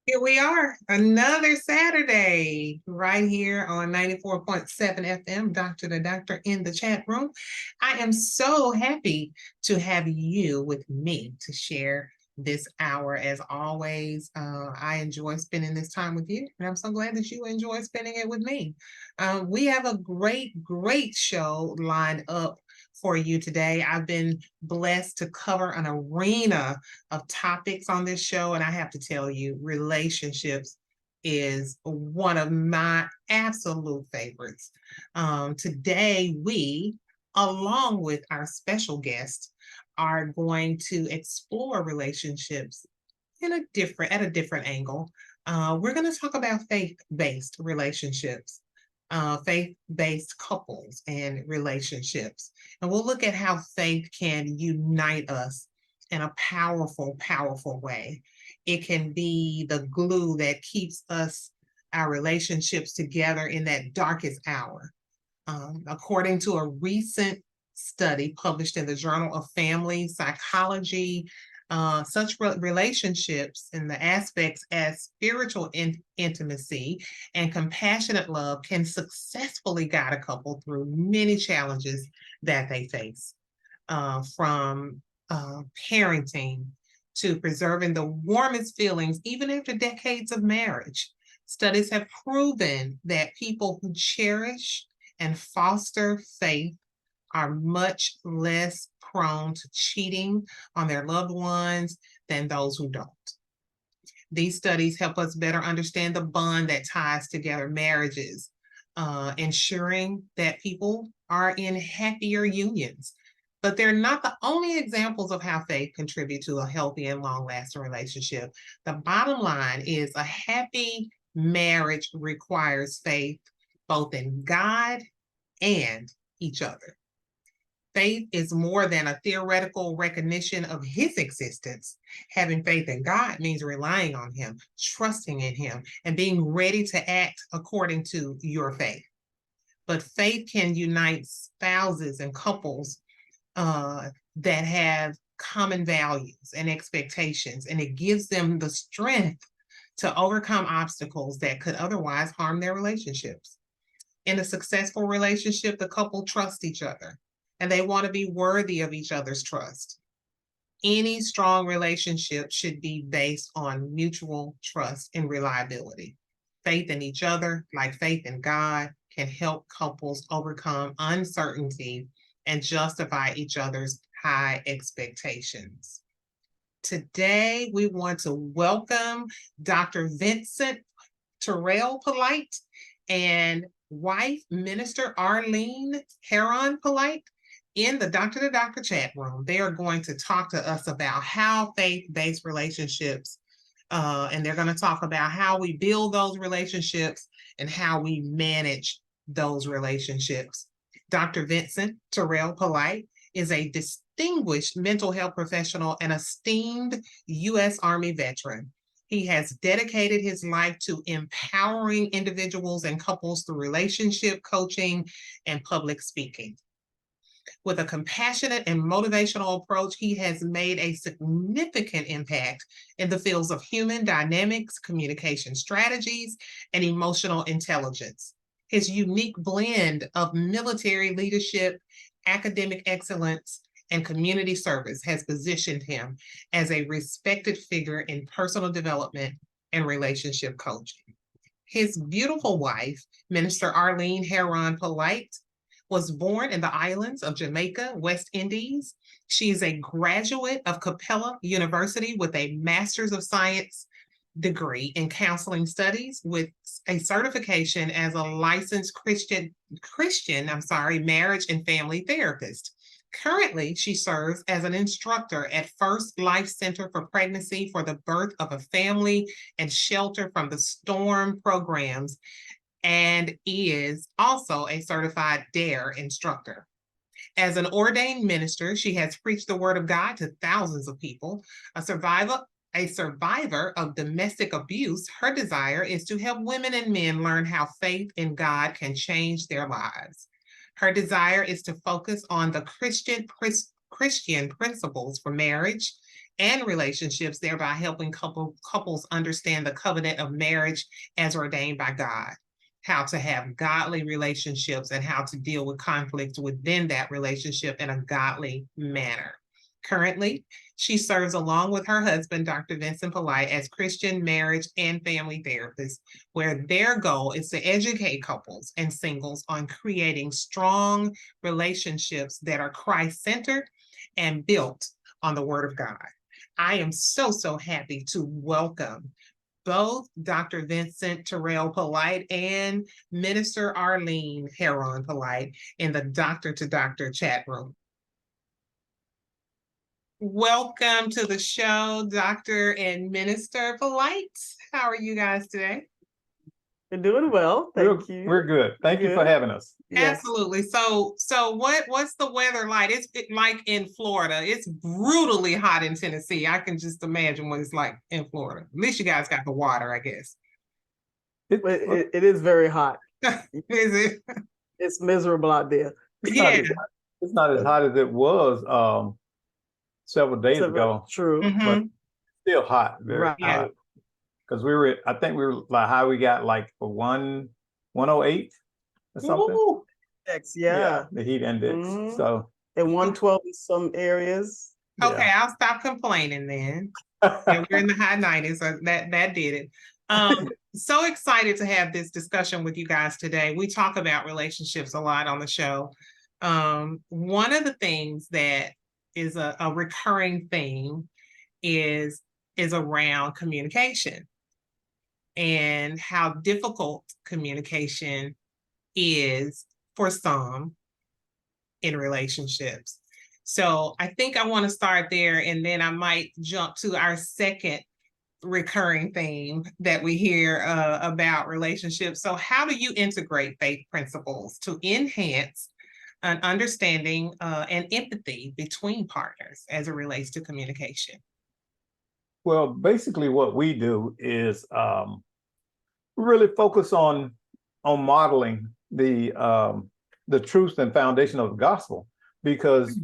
Here we are, another Saturday, right here on 94.7 FM, Doctor to Doctor in the chat room. I am so happy to have you with me to share this hour. As always, I enjoy spending this time with you, and I'm so glad that you enjoy spending it with me. We have a great show lined up for you today. I've been blessed to cover an arena of topics on this show. And I have to tell you, relationships is one of my absolute favorites. Today, we, along with our special guest, are going to explore relationships at a different angle. We're going to talk about faith-based relationships, faith-based couples and relationships. And we'll look at how faith can unite us in a powerful way. It can be the glue that keeps our relationships together in that darkest hour. According to a recent study published in the Journal of Family Psychology, such relationships and the aspects as spiritual intimacy and compassionate love can successfully guide a couple through many challenges that they face, from parenting to preserving the warmest feelings, even after decades of marriage. Studies have proven that people who cherish and foster faith are much less prone to cheating on their loved ones than those who don't. These studies help us better understand the bond that ties together marriages, ensuring that people are in happier unions. But they're not the only examples of how faith contributes to a healthy and long-lasting relationship. The bottom line is a happy marriage requires faith both in God and each other. Faith is more than a theoretical recognition of his existence. Having faith in God means relying on him, trusting in him, and being ready to act according to your faith. But faith can unite spouses and couples that have common values and expectations, and it gives them the strength to overcome obstacles that could otherwise harm their relationships. In a successful relationship, the couple trusts each other and they want to be worthy of each other's trust. Any strong relationship should be based on mutual trust and reliability. Faith in each other, like faith in God, can help couples overcome uncertainty and justify each other's high expectations. Today, we want to welcome Dr. Vincent Terrell Polite and wife, Minister Arlene Heron Polite, in the Doctor to Doctor chat room. They are going to talk to us about how faith-based relationships, and they're going to talk about how we build those relationships and how we manage those relationships. Dr. Vincent Terrell Polite is a distinguished mental health professional and esteemed U.S. Army veteran. He has dedicated his life to empowering individuals and couples through relationship coaching and public speaking. With a compassionate and motivational approach, he has made a significant impact in the fields of human dynamics, communication strategies, and emotional intelligence. His unique blend of military leadership, academic excellence, and community service has positioned him as a respected figure in personal development and relationship coaching. His beautiful wife, Minister Arlene Heron Polite, was born in the islands of Jamaica, West Indies. She is a graduate of Capella University with a Master's of Science degree in counseling studies with a certification as a licensed Christian marriage and family therapist. Currently, she serves as an instructor at First Life Center for Pregnancy for the Birth of a Family and Shelter from the Storm programs, and is also a certified DARE instructor. As an ordained minister, she has preached the word of God to thousands of people. A survivor of domestic abuse, her desire is to help women and men learn how faith in God can change their lives. Her desire is to focus on the Christian principles for marriage and relationships, thereby helping couples understand the covenant of marriage as ordained by God, how to have godly relationships, and how to deal with conflict within that relationship in a godly manner. Currently, she serves along with her husband, Dr. Vincent Polite, as Christian marriage and family therapists, where their goal is to educate couples and singles on creating strong relationships that are Christ-centered and built on the Word of God. I am so happy to welcome both Dr. Vincent Terrell Polite and Minister Arlene Heron Polite in the Doctor to Doctor chat room. Welcome to the show, Dr. and Minister Polite. How are you guys today? We're doing well, thank you. We're good. Thank you for having us. Yes. Absolutely. So what's the weather like? It's like in Florida. It's brutally hot in Tennessee. I can just imagine what it's like in Florida. At least you guys got the water, I guess. It is very hot. Is it? It's miserable out there. Yeah. It's not as hot as it was several days ago. True. But still hot, very Right. hot. Because I think we were like how we got like for 108 or something. Ooh. Yeah. The heat index. So And 112 in some areas. Okay, I'll stop complaining then. And we're in the high 90s, so that did it. So excited to have this discussion with you guys today. We talk about relationships a lot on the show. One of the things that is a recurring theme is around communication and how difficult communication is for some in relationships. So I think I want to start there, and then I might jump to our second recurring theme that we hear about relationships. So how do you integrate faith principles to enhance an understanding and empathy between partners as it relates to communication? well, basically what we do is really focus on modeling the truth and foundation of the gospel, because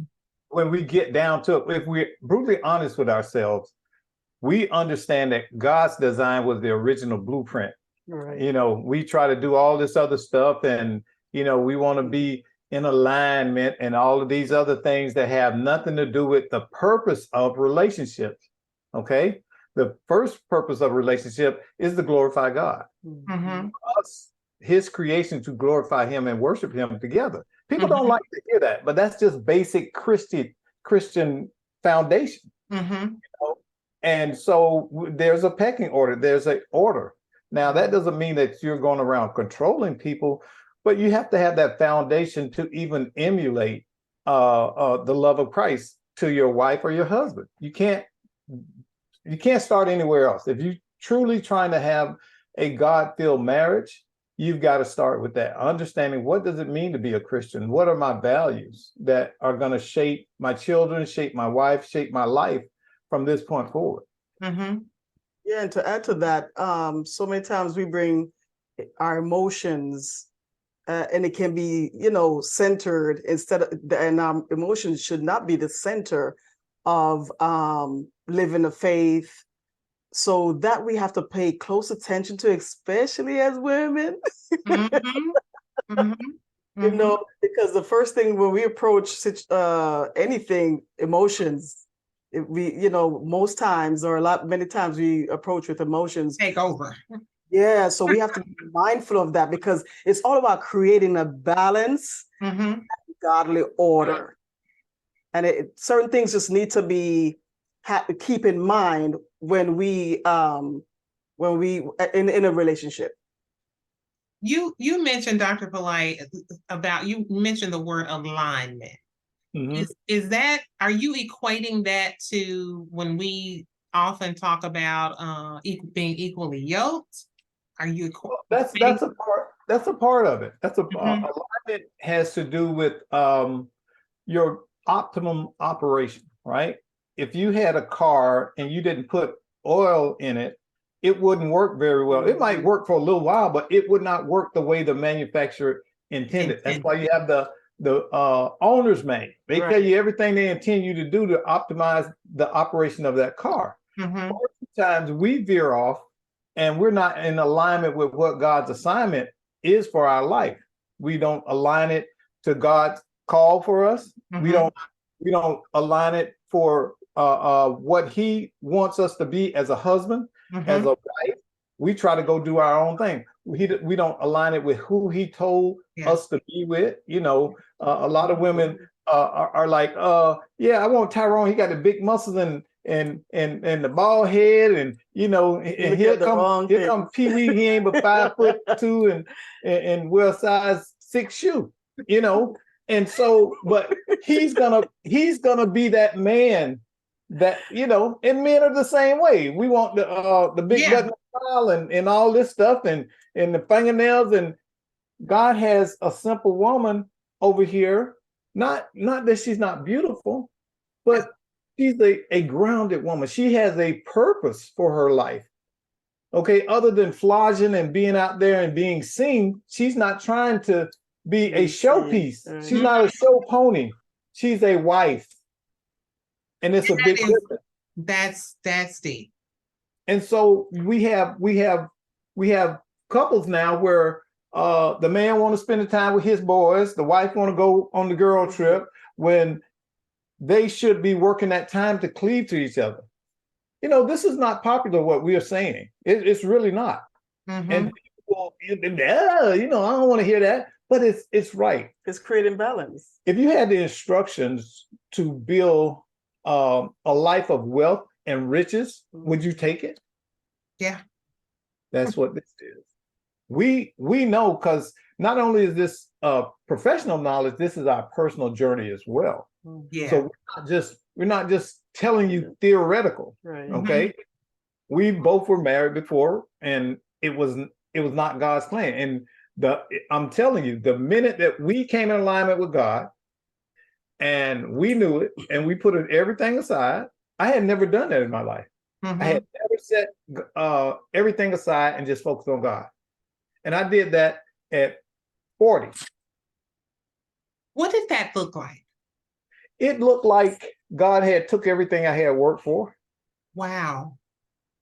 when we get down to it, if we're brutally honest with ourselves, we understand that God's design was the original blueprint. Right. You know, we try to do all this other stuff, and we want to be in alignment and all of these other things that have nothing to do with the purpose of relationships. Okay, the first purpose of relationship is to glorify God. Us, His creation, to glorify Him and worship Him together. People don't like to hear that, but that's just basic Christian foundation. And so there's a pecking order. There's an order. Now, that doesn't mean that you're going around controlling people, but you have to have that foundation to even emulate the love of Christ to your wife or your husband. You can't start anywhere else. If you're truly trying to have a God-filled marriage, you've got to start with that, understanding what does it mean to be a Christian? What are my values that are going to shape my children, shape my wife, shape my life from this point forward? Yeah, and to add to that, so many times we bring our emotions, and it can be, centered and our emotions should not be the center of living a faith. So that we have to pay close attention to, especially as women. Because the first thing when we approach anything, emotions, most times or many times we approach with emotions. Take over. Yeah, so we have to be mindful of that, because it's all about creating a balance, and godly order. And certain things just need to be keep in mind when we in a relationship. You mentioned, Dr. Polite, you mentioned the word alignment. Is that, are you equating that to when we often talk about being equally yoked? Are you? That's a part. That's a part of it. That's alignment has to do with your optimum operation, right? If you had a car and you didn't put oil in it, it wouldn't work very well. It might work for a little while, but it would not work the way the manufacturer intended. That's why you have the the owner's manual. They tell Right. you everything they intend you to do to optimize the operation of that car. Mhm. Sometimes we veer off and we're not in alignment with what God's assignment is for our life. We don't align it to God's call for us. We Mhm. don't align it for what he wants us to be as a husband, as Mhm. a wife. We try to go do our own thing. We don't align it with who he told Yeah. us to be with. You know, a lot of women are like, yeah, I want Tyrone. He got the big muscles and the bald head, and you know, and Look at the wrong here thing. come Pee Wee. He ain't but 5'2" and wear a size 6 shoe. You know, and so, but he's gonna be that man that, you know, and men are the same way. We want the big Yeah. button style and all this stuff and the fingernails, and God has a simple woman over here. Not that she's not beautiful, but she's a grounded woman. She has a purpose for her life. Okay, other than flogging and being out there and being seen, she's not trying to be a showpiece. Right. She's not a show pony. She's a wife. And it's a big is- difference. That's deep. And so we have couples now where the man want to spend the time with his boys, the wife want to go on the girl trip, when they should be working that time to cleave to each other. You know, this is not popular, what we are saying. It's really not. Mhm. And people, you know, I don't want to hear that, but it's right. It's creating balance. If you had the instructions to build a life of wealth and riches, would you take it? Yeah. That's what this is. We know, because not only is this professional knowledge, this is our personal journey as well. Yeah. So we're not just telling you theoretical. Right. Okay. We both were married before, and it was not God's plan. And I'm telling you, the minute that we came in alignment with God and we knew it and we put everything aside, I had never done that in my life. Mhm. I had never set everything aside and just focused on God. And I did that at 40. What did that look like? It looked like God had took everything I had worked for, Wow.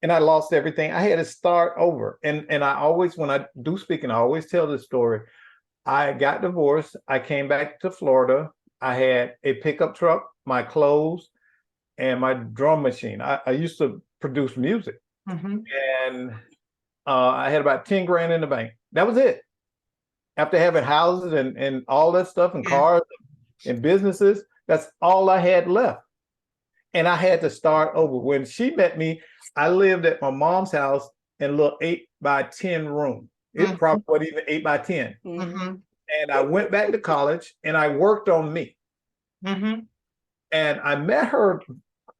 and I lost everything. I had to start over. And I always, when I do speaking, I always tell this story. I got divorced. I came back to Florida. I had a pickup truck, my clothes, and my drum machine. I used to produce music, Mhm. and I had about 10 grand in the bank. That was it. After having houses and all that stuff and Yeah. cars and businesses, that's all I had left. And I had to start over. When she met me, I lived at my mom's house in a little 8x10 room. It probably wasn't even 8x10. Mhm. And I went back to college and I worked on me. Mhm. And I met her,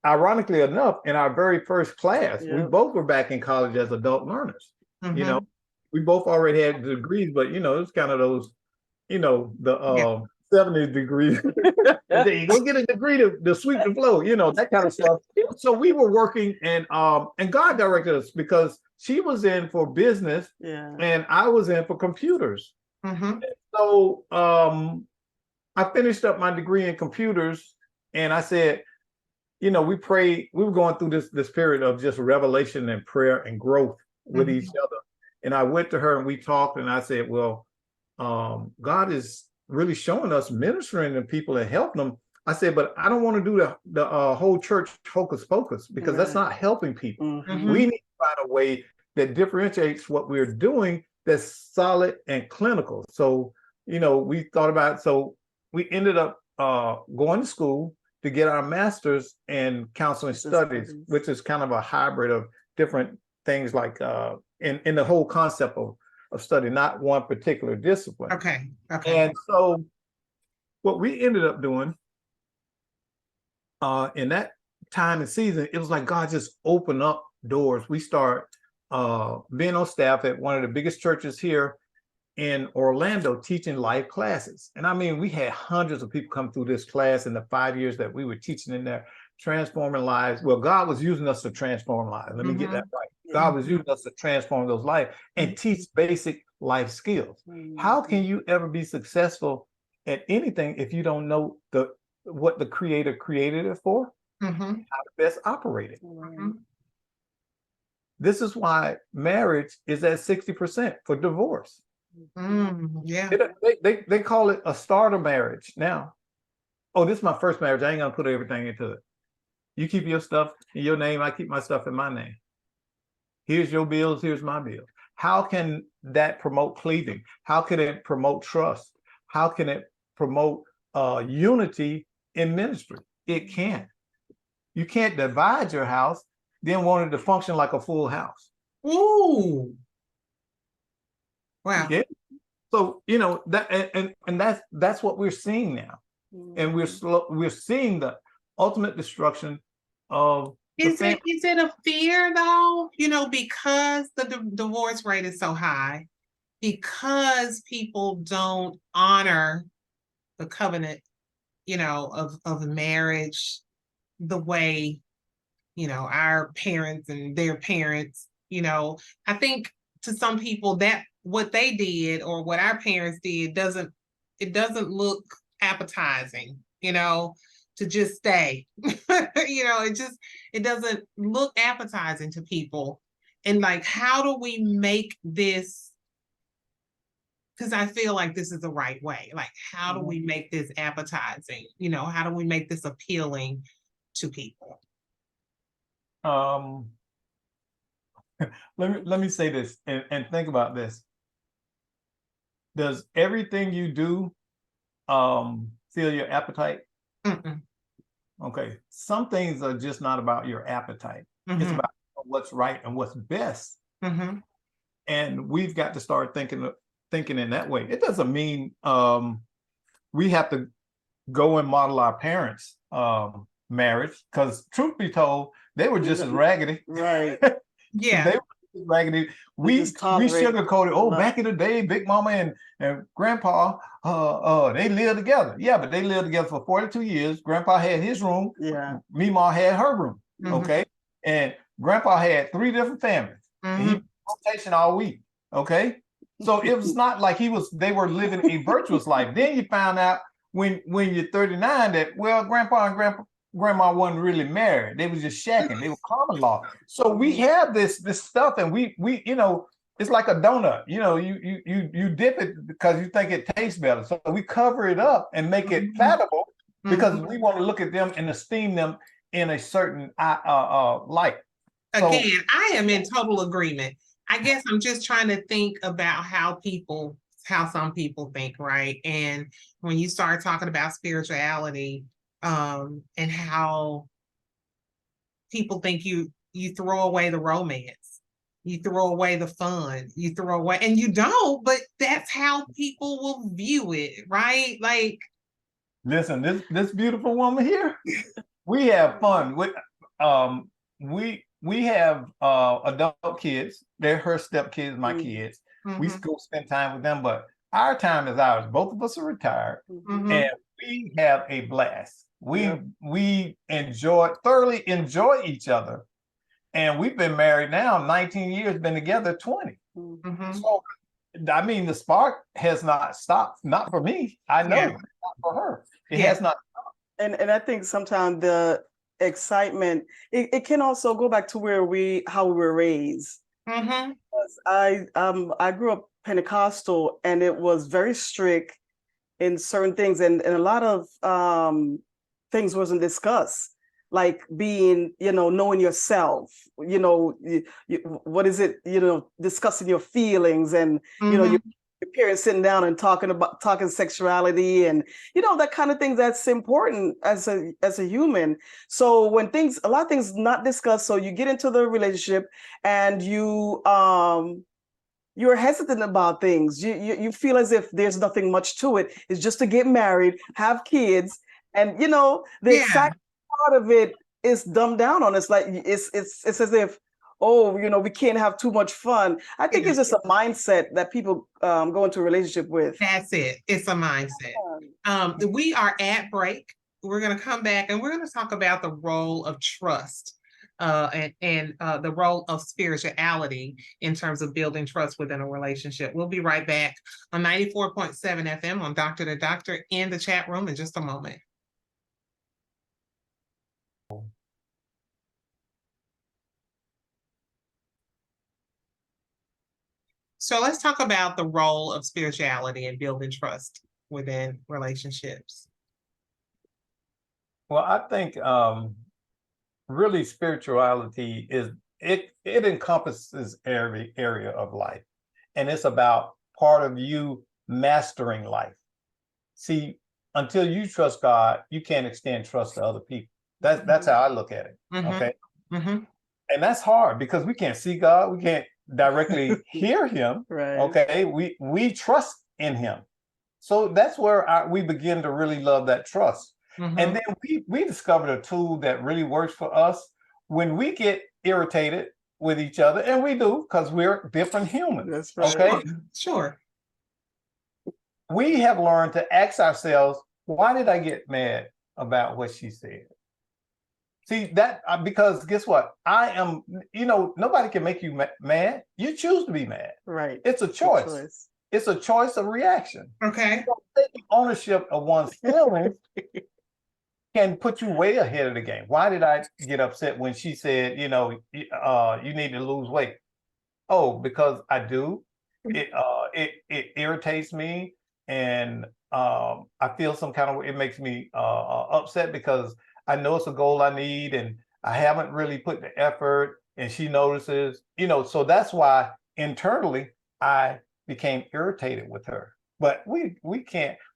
ironically enough, in our very first class. We Yep. both were back in college as adult learners. You know, we both already had degrees, but you know, it's kind of those, you know, the 70 degrees. There you go, get a degree to sweep the flow, you know, that kind of stuff. So we were working, and God directed us, because she was in for business Yeah. and I was in for computers. Mhm. So I finished up my degree in computers, and I said, you know, we prayed. We were going through this period of just revelation and prayer and growth with each other. And I went to her and we talked, and I said, well, God is really showing us ministering to people and helping them. I said, but I don't want to do the whole church hocus pocus, because that's not helping people. Mhm. We need to find a way that differentiates what we're doing, that's solid and clinical. So, you know, we thought about it. So we ended up going to school to get our master's in counseling studies, which is kind of a hybrid of different things, like in the whole concept of study, not one particular discipline. Okay. And so what we ended up doing in that time and season, it was like God just opened up doors. We start being on staff at one of the biggest churches here in Orlando, teaching live classes. And I mean, we had hundreds of people come through this class in the 5 years that we were teaching in there, transforming lives. Well, God was using us to transform lives. Let me get that right. God was using us to transform those lives and teach basic life skills. How can you ever be successful at anything if you don't know what the creator created it for, Mhm. how to best operate it. Mhm. This is why marriage is at 60% for divorce. Yeah. They call it a starter marriage now. Oh, this is my first marriage. I ain't gonna put everything into it. You keep your stuff in your name, I keep my stuff in my name. Here's your bills, here's my bills. How can that promote cleaving? How can it promote trust? How can it promote unity in ministry? It can't. You can't divide your house, then want it to function like a full house. Ooh. Wow. Yeah. So that and that's what we're seeing now, and we're seeing the ultimate destruction of the family. Is it a fear though? Because the divorce rate is so high, because people don't honor the covenant, of marriage the way, our parents and their parents, I think to some people that what they did or what our parents did doesn't look appetizing, to just stay. It doesn't look appetizing to people. And like, how do we make this? Because I feel like this is the right way. Like, how do we make this appetizing? How do we make this appealing to people? Let me say this and think about this. Does everything you do fill your appetite? Mm-mm. Okay. Some things are just not about your appetite. It's about what's right and what's best. And we've got to start thinking in that way. It doesn't mean we have to go and model our parents' marriage, because truth be told, they were just as raggedy. Right. Yeah. They were raggedy. We sugarcoated. Oh, back in the day, Big Mama and Grandpa, they lived together. Yeah, but they lived together for 42 years. Grandpa had his room. Yeah. Mima had her room. Okay, and Grandpa had 3 different families. And he rotation all week. Okay, so it was not like they were living a virtuous life. Then you found out when you're 39 that, well, Grandpa and Grandma wasn't really married. They was just shacking. They were common law. So we have this stuff, and we it's like a donut. You dip it because you think it tastes better. So we cover it up and make it palatable because we want to look at them and esteem them in a certain light. Again, I am in total agreement. I guess I'm just trying to think about how some people think, right? And when you start talking about spirituality, and how people think you throw away the romance, you throw away the fun, you throw away, and you don't, but that's how people will view it, right? Like, listen, this beautiful woman here, we have fun. We have adult kids. They're her stepkids, my kids. We go spend time with them, but our time is ours. Both of us are retired, and we have a blast. We thoroughly enjoy each other, and we've been married now 19 years, been together 20. So I mean, the spark has not stopped. Not for me. I know, not for her. It has not stopped. And I think sometimes the excitement, it can also go back to how we were raised. Because I grew up Pentecostal, and it was very strict in certain things, and a lot of things wasn't discussed, like being, knowing yourself, what is it, discussing your feelings, and your parents sitting down and talking sexuality, and that kind of thing that's important as a human. So when a lot of things not discussed, so you get into the relationship and you're hesitant about things. You feel as if there's nothing much to it. It's just to get married, have kids, and the exciting part of it is dumbed down on us. Like it's as if, we can't have too much fun. I think it's just a mindset that people go into a relationship with. That's it. It's a mindset. We are at break. We're going to come back and we're going to talk about the role of trust. and the role of spirituality in terms of building trust within a relationship. We'll be right back on 94.7 FM on Doctor to Doctor in the chat room in just a moment. So let's talk about the role of spirituality in building trust within relationships. Well, I think really spirituality is it encompasses every area of life, and it's about part of you mastering life. See, until you trust God, you can't extend trust to other people. That's how I look at it. Okay. And that's hard because we can't see God, we can't directly hear him. Right. Okay. We trust in him. So that's where we begin to really love that trust. And then we discovered a tool that really works for us when we get irritated with each other, and we do because we're different humans. That's right. Okay. Sure. We have learned to ask ourselves, why did I get mad about what she said? See, that because guess what? I am, nobody can make you mad. You choose to be mad. Right. It's a choice. It's a choice of reaction. Okay. So taking ownership of one's feelings can put you way ahead of the game. Why did I get upset when she said, you need to lose weight? Oh, because I do. It irritates me, and I feel some kind of, it makes me upset because I know it's a goal I need, and I haven't really put the effort, and she notices, so that's why internally I became irritated with her. But we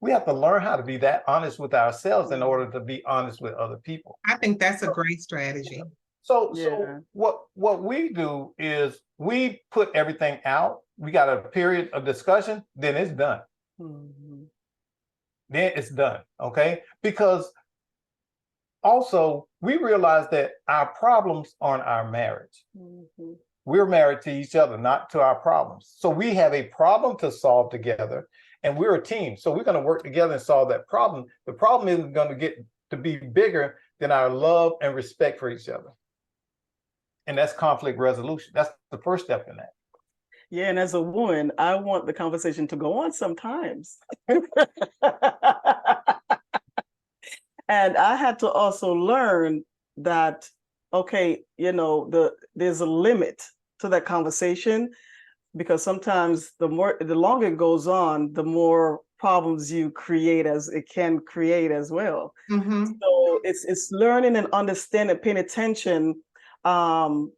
have to learn how to be that honest with ourselves in order to be honest with other people. I think that's a great strategy. So what we do is we put everything out. We got a period of discussion, then it's done. Then it's done, okay? Because also we realize that our problems aren't our marriage. We're married to each other, not to our problems. So we have a problem to solve together, and we're a team. So we're going to work together and solve that problem. The problem isn't going to get to be bigger than our love and respect for each other. And that's conflict resolution. That's the first step in that. Yeah, and as a woman, I want the conversation to go on sometimes. And I had to also learn that, okay, there's a limit to that conversation, because sometimes the longer it goes on, the more problems you create as it can create as well. So it's learning and understanding, paying attention, we're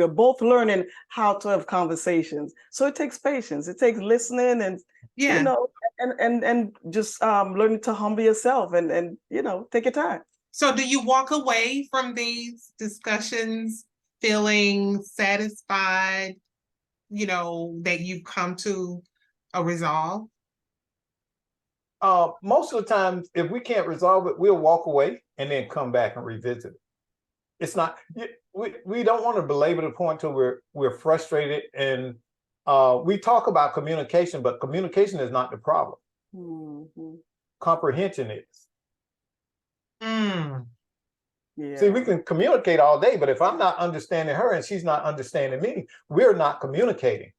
both learning how to have conversations. So it takes patience, it takes listening, and and just learning to humble yourself and take your time. So do you walk away from these discussions feeling satisfied, that you've come to a resolve? Most of the time, if we can't resolve it, we'll walk away and then come back and revisit it. It's not, we don't want to belabor the point till we're frustrated. And we talk about communication, but communication is not the problem. Comprehension is. Yeah. See, we can communicate all day, but if I'm not understanding her and she's not understanding me, we're not communicating.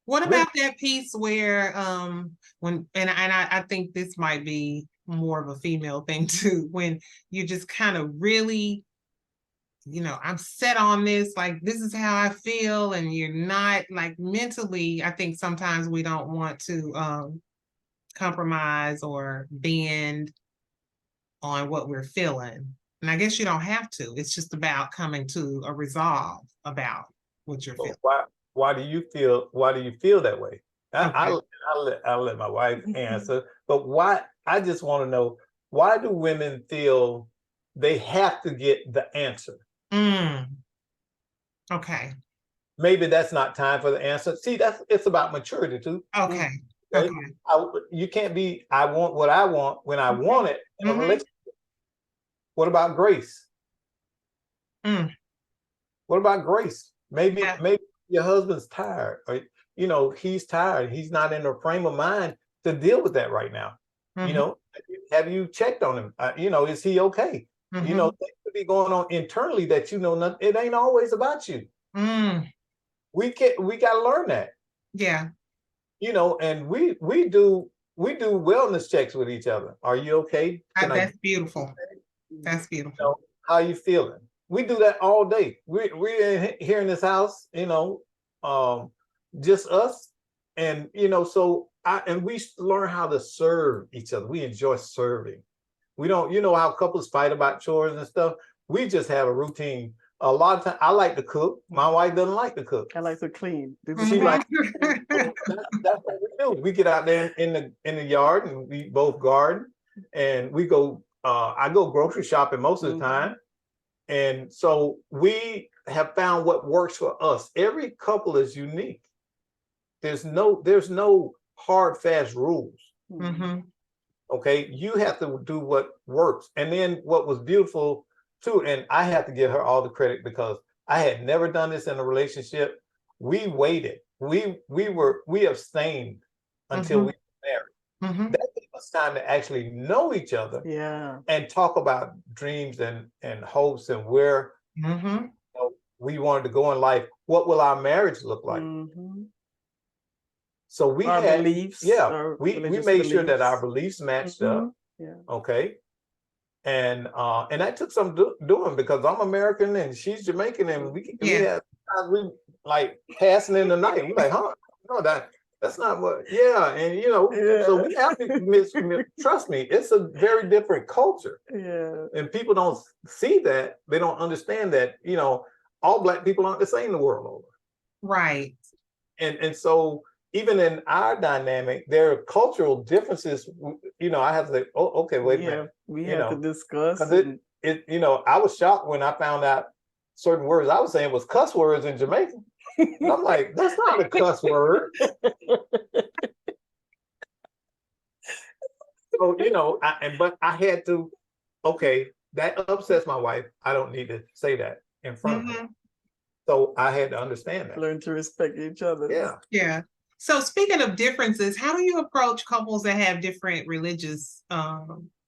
What about that piece where I think this might be more of a female thing too, when you just kind of really, I'm set on this, like this is how I feel, and you're not, like, mentally, I think sometimes we don't want to compromise or bend on what we're feeling. And I guess you don't have to. It's just about coming to a resolve about what you're feeling. Why do you feel that way? I'll let my wife answer, but why? I just want to know, why do women feel they have to get the answer? Okay. Maybe that's not time for the answer. See, it's about maturity too. Okay. You can't be, I want what I want when I want it in a relationship. What about grace? What about grace? Maybe your husband's tired, or he's tired. He's not in a frame of mind to deal with that right now. Have you checked on him? Is he okay? You know, things could be going on internally that you know nothing. It ain't always about you. Mm, We got to learn that. yeah. You know, and we do wellness checks with each other. Are you okay? That's beautiful. That's You beautiful. know, how you feeling? We do that all day. We're here in this house, you know, just us, and you know, so we learn how to serve each other. We enjoy serving. We don't, you know, how couples fight about chores and stuff. We just have a routine. A lot of time, I like to cook. My wife doesn't like to cook. I like to clean. She like that's what we do. We get out there in the yard and we both garden, and we go. I go grocery shopping most of the time, and so we have found what works for us. Every couple is unique. There's no hard fast rules. Okay, you have to do what works. And then what was beautiful too, and I have to give her all the credit because I had never done this in a relationship. We waited. We abstained until we were married. That gave us time to actually know each other. Yeah. And talk about dreams and hopes and where you know, we wanted to go in life. What will our marriage look like? So we our had beliefs. we made sure that our beliefs matched up. Yeah. Okay. And that took some doing because I'm American and she's Jamaican, and we like passing in the night. We're like, huh? No, that's not what. Yeah, and you know, so we have to trust me. It's a very different culture. Yeah, and people don't see that. They don't understand that. You know, all Black people aren't the same the world over. Right. And so even in our dynamic, there are cultural differences. You know, I have to say, oh, okay, wait a minute. We have to discuss. Because you know, I was shocked when I found out certain words I was saying was cuss words in Jamaican. And I'm like, that's not a cuss word. So, you know, but I had to, okay, that upsets my wife. I don't need to say that in front of her. So I had to understand that. Learn to respect each other. Yeah. Yeah. So speaking of differences, how do you approach couples that have different religious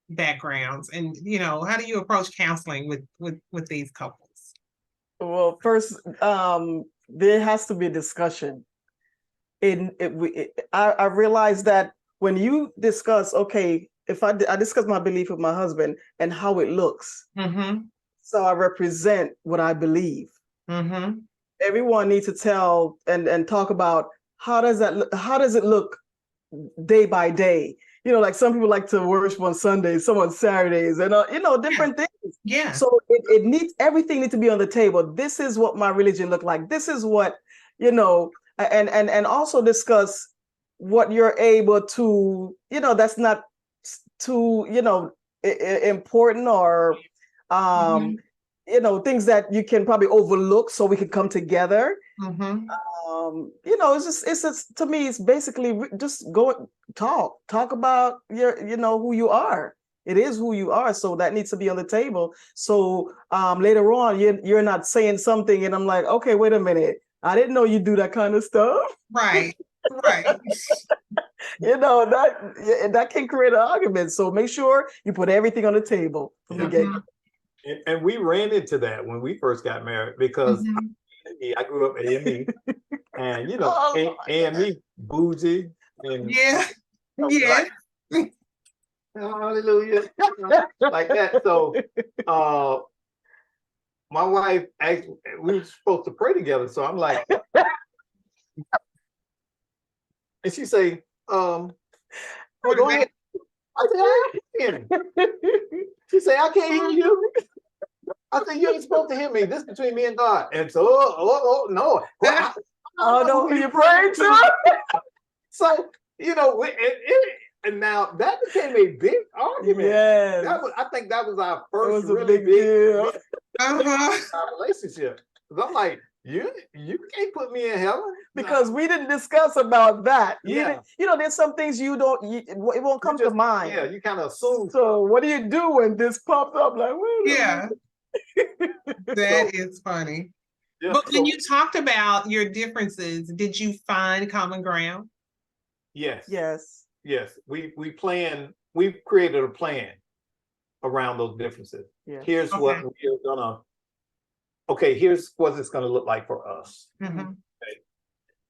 backgrounds? And, you know, how do you approach counseling with these couples? Well, first, there has to be a discussion. I realized that when you discuss, okay, if I discuss my belief with my husband and how it looks, so I represent what I believe. Everyone needs to tell and talk about how does it look day by day. You know, like some people like to worship on Sundays, some on Saturdays, and you know, different things. Yeah. So everything needs to be on the table. This is what my religion look like. This is what, you know, and also discuss what you're able to, you know, that's not too, you know, important or you know, things that you can probably overlook so we can come together. You know, it's just to me, it's basically just go talk about you know, who you are. It is who you are. So that needs to be on the table. So later on, you're not saying something and I'm like, okay, wait a minute. I didn't know you do that kind of stuff. Right. Right. You know, that can create an argument. So make sure you put everything on the table from the get-go. And we ran into that when we first got married because I grew up AME, and you know, AME bougie and like, hallelujah, like that. So my wife actually, we were supposed to pray together. So I'm like, and she say, go ahead. I said, I can't. She say, I can't hear you. I said, you ain't supposed to hear me. This is between me and God. And so, no. I don't know who you're praying to. So, you know, and now that became a big argument. Yes. I think that was our first really big deal. Relationship. Because I'm like, you can't put me in heaven. Because we didn't discuss about that. Yeah. You know, there's some things it won't come to mind. Yeah, you kind of assume. So what do you do when this pops up? Like, yeah. That is funny. Yeah, but when you talked about your differences, did you find common ground? Yes. Yes. Yes. We created a plan. around those differences. Yeah. Here's what we're gonna. Okay, here's what it's gonna look like for us. Mhm.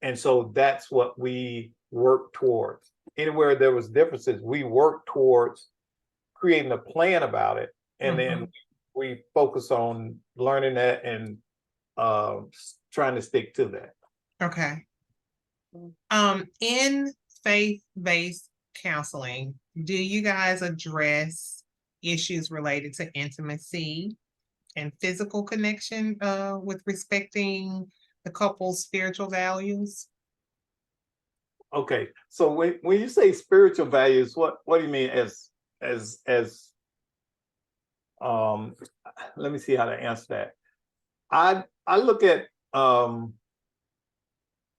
And so that's what we work towards. Anywhere there was differences, we work towards creating a plan about it, and then we focus on learning that and trying to stick to that. Okay. In faith-based counseling, do you guys address issues related to intimacy and physical connection with respecting the couple's spiritual values? Okay, so when you say spiritual values, what do you mean as let me see how to answer that. I look at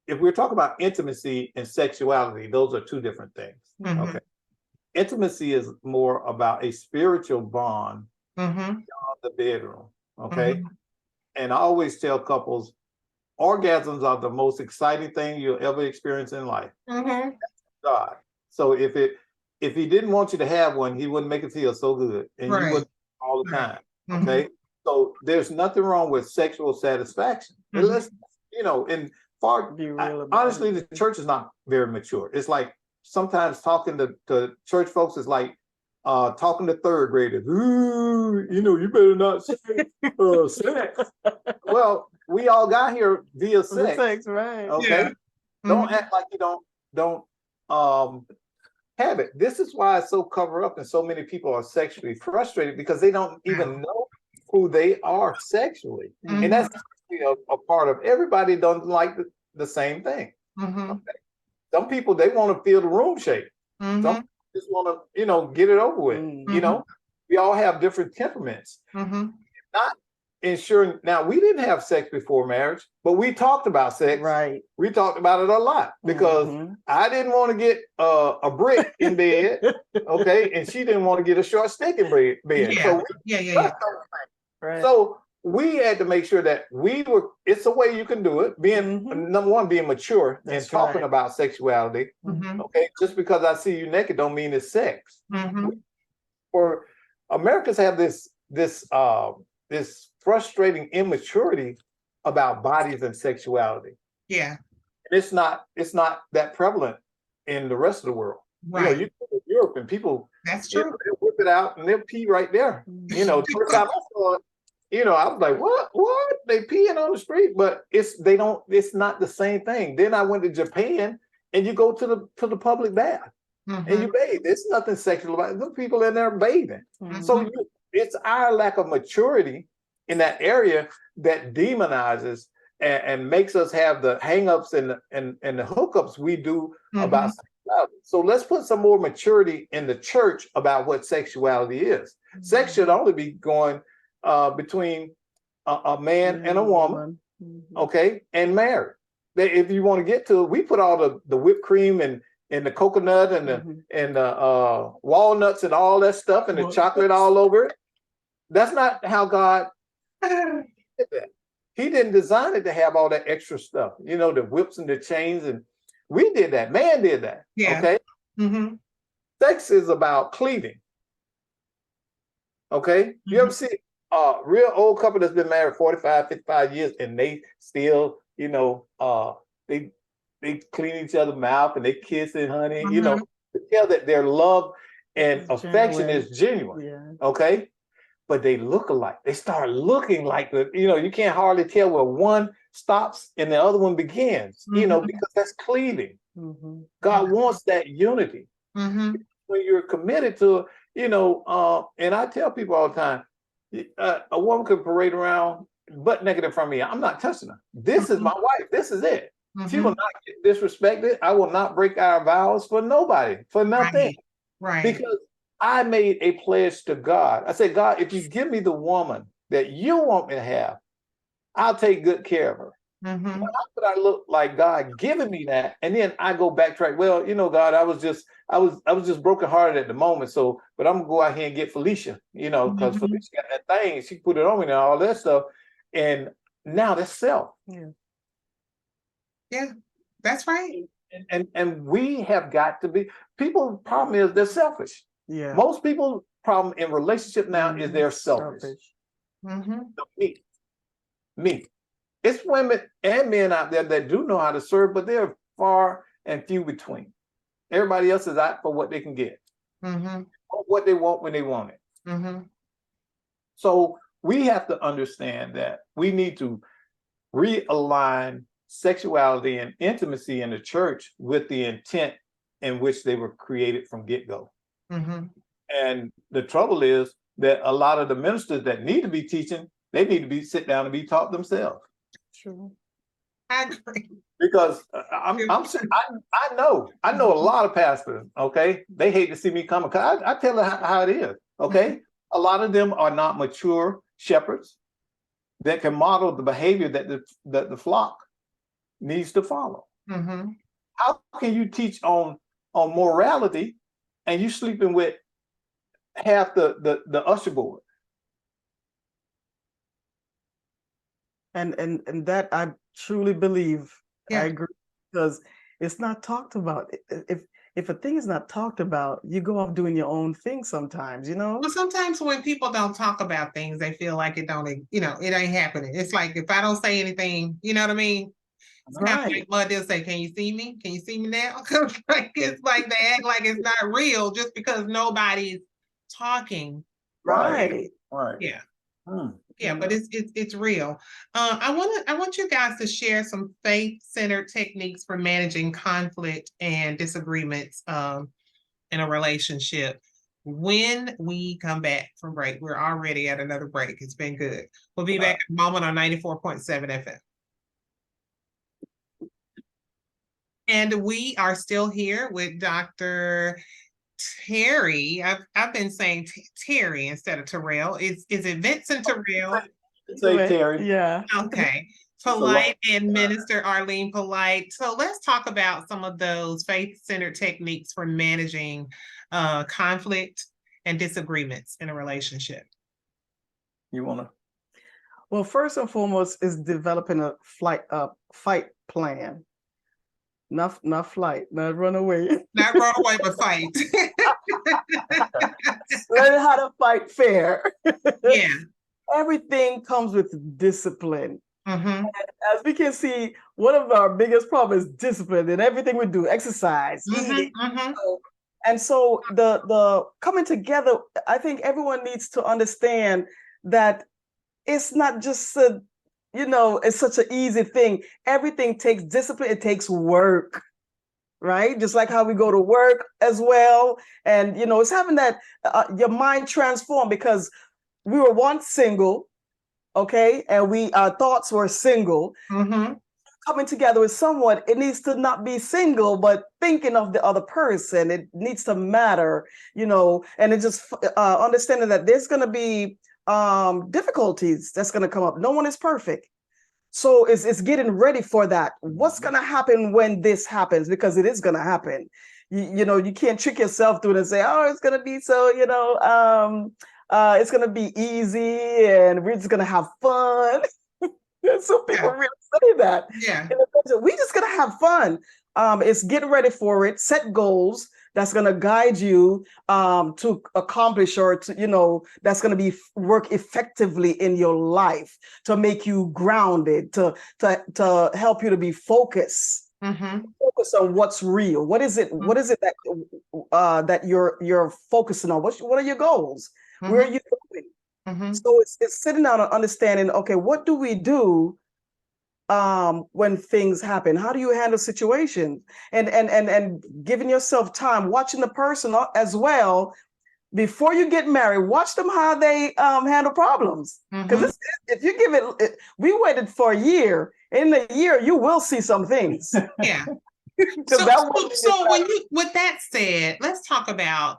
if we're talking about intimacy and sexuality, those are two different things. Okay. Intimacy is more about a spiritual bond beyond the bedroom. Okay. And I always tell couples, orgasms are the most exciting thing you'll ever experience in life. God. So if he didn't want you to have one, he wouldn't make it feel so good, and you would all the time. Okay. So there's nothing wrong with sexual satisfaction. Unless, in far, honestly, the church is not very mature. It's like sometimes talking to church folks is like talking to third graders. Ooh, you better not say sex. Well, we all got here via sex. Right. Okay. Yeah. Don't act like you don't have it. This is why it's so covered up, and so many people are sexually frustrated because they don't even know who they are sexually. And that's a part of everybody don't like the same thing. Okay? Some people, they want to feel the room shake. Some people just want to, get it over with. We all have different temperaments. Not ensuring. Now, we didn't have sex before marriage, but we talked about sex. Right. We talked about it a lot because I didn't want to get a brick in bed, okay, and she didn't want to get a short stick in bed. Yeah. So Right. So we had to make sure that it's a way you can do it, being number one, being mature and talking about sexuality. Okay, just because I see you naked don't mean it's sex. For Americans have this frustrating immaturity about bodies and sexuality. Yeah. And it's not that prevalent in the rest of the world. Right. You go to Europe and people, That's true. they whip it out and they'll pee right there. First time I saw it, I was like, what? They peeing on the street, but it's not the same thing. Then I went to Japan and you go to the public bath and you bathe. There's nothing sexual about it. Those people in there bathing. So it's our lack of maturity in that area that demonizes and makes us have the hangups and the hookups we do about sexuality. So let's put some more maturity in the church about what sexuality is. Sex should only be going between a man and a woman, okay, and married. If you want to get to it, we put all the whipped cream and the coconut and the walnuts and all that stuff and the chocolate all over it. That's not how God did that. He didn't design it to have all that extra stuff, the whips and the chains, and we did that. Man did that. Yeah. Okay. Sex is about cleaving. Okay. You ever see a real old couple that's been married 45, 55 years and they still, they clean each other's mouth and they kiss and honey, to tell that their love and affection is genuine. Yeah. Okay. But they look alike. They start looking like you can't hardly tell where one stops and the other one begins, because that's cleaving. God wants that unity. When you're committed to, and I tell people all the time, a woman could parade around butt naked in front of me. I'm not touching her. This is my wife. This is it. She will not get disrespected. I will not break our vows for nobody, for nothing. Right. Because I made a pledge to God. I said, God, if you give me the woman that you want me to have, I'll take good care of her. But how could I look like God giving me that? And then I go backtrack. Well, God, I was just brokenhearted at the moment. So, but I'm gonna go out here and get Felicia, because Felicia got that thing. She put it on me and all that stuff. And now that's self. Yeah, that's right. And we have got to be. People, problem is they're selfish. Yeah. Most people problem in relationship now is they're selfish. Mm-hmm. Me. It's women and men out there that do know how to serve, but they're far and few between. Everybody else is out for what they can get, Mm-hmm. what they want when they want it. Mm-hmm. So we have to understand that we need to realign sexuality and intimacy in the church with the intent in which they were created from get-go. Mm-hmm. And the trouble is that a lot of the ministers that need to be teaching, they need to be sit down and be taught themselves. True. I agree. Because I know a lot of pastors. Okay, they hate to see me come because I tell them how it is. Okay, a lot of them are not mature shepherds that can model the behavior that the flock needs to follow. Mm-hmm. How can you teach on morality and you sleeping with half the usher board? And that I truly believe, Yeah. I agree, because it's not talked about. If a thing is not talked about, you go off doing your own thing sometimes, you know? Well, sometimes when people don't talk about things, they feel like it don't, you know, it ain't happening. It's like if I don't say anything, you know what I mean? It's kind of Right. like mother will say, "Can you see me? Can you see me now?" Like it's like they act like it's not real just because nobody's talking. Right. Yeah. Hmm. Yeah, but it's real. I want you guys to share some faith-centered techniques for managing conflict and disagreements in a relationship. When we come back from break, we're already at another break. It's been good. We'll be back in a moment on 94.7 FM. And we are still here with Dr. Terry. I've been saying Terry instead of Terrell. Is it Vincent Terrell? Say Terry. Yeah. Okay. Polite and Minister Arlene Polite. So let's talk about some of those faith-centered techniques for managing conflict and disagreements in a relationship. You wanna? Well, first and foremost is developing a fight plan. Not flight, not run away. Not run away, but fight. Learn how to fight fair. Yeah. Everything comes with discipline. Mm-hmm. As we can see, one of our biggest problems is discipline in everything we do, exercise, eating. Mm-hmm. And so the coming together, I think everyone needs to understand that it's not just it's such an easy thing. Everything takes discipline, it takes work, right? Just like how we go to work as well. And it's having that your mind transformed, because we were once single, okay, and our thoughts were single. Mm-hmm. Coming together with someone, it needs to not be single, but thinking of the other person. It needs to matter, and it just understanding that there's going to be difficulties that's going to come up. No one is perfect. So it's getting ready for that. What's going to happen when this happens? Because it is going to happen. You can't trick yourself through it and say, oh, it's going to be so, it's going to be easy and we're just going to have fun. Some people really say that. Yeah. We just gonna have fun. It's getting ready for it. Set goals that's gonna guide you to accomplish, or to that's gonna be work effectively in your life, to make you grounded, to help you to be focused. Mm-hmm. Focus on what's real. What is it? What is it that you're focusing on? What are your goals? Mm-hmm. Where are you going? Mm-hmm. So it's sitting down and understanding, okay, what do we do when things happen? How do you handle situations? And giving yourself time, watching the person as well. Before you get married, watch them how they handle problems. Because if you give it, we waited for a year. In a year, you will see some things. Yeah. So with that said, let's talk about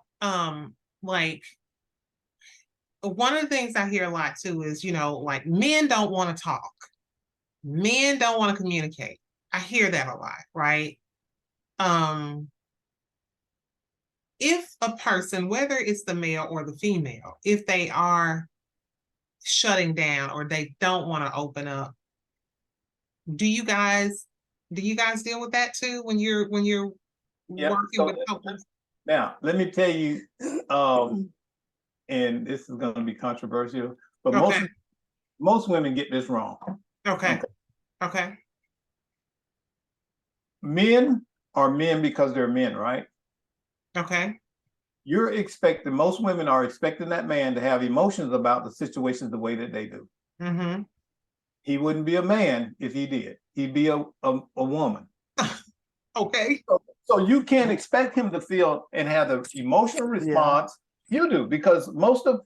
like, one of the things I hear a lot too is, like men don't want to talk. Men don't want to communicate. I hear that a lot, right? If a person, whether it's the male or the female, if they are shutting down or they don't want to open up, do you guys deal with that too when you're working with couples? Now, let me tell you, and this is going to be controversial, but Okay. most women get this wrong. Okay. Okay. Men are men because they're men, right? Okay. Most women are expecting that man to have emotions about the situations the way that they do. Mm-hmm. He wouldn't be a man if he did. He'd be a woman. Okay. So you can't expect him to feel and have the emotional response you do, because most of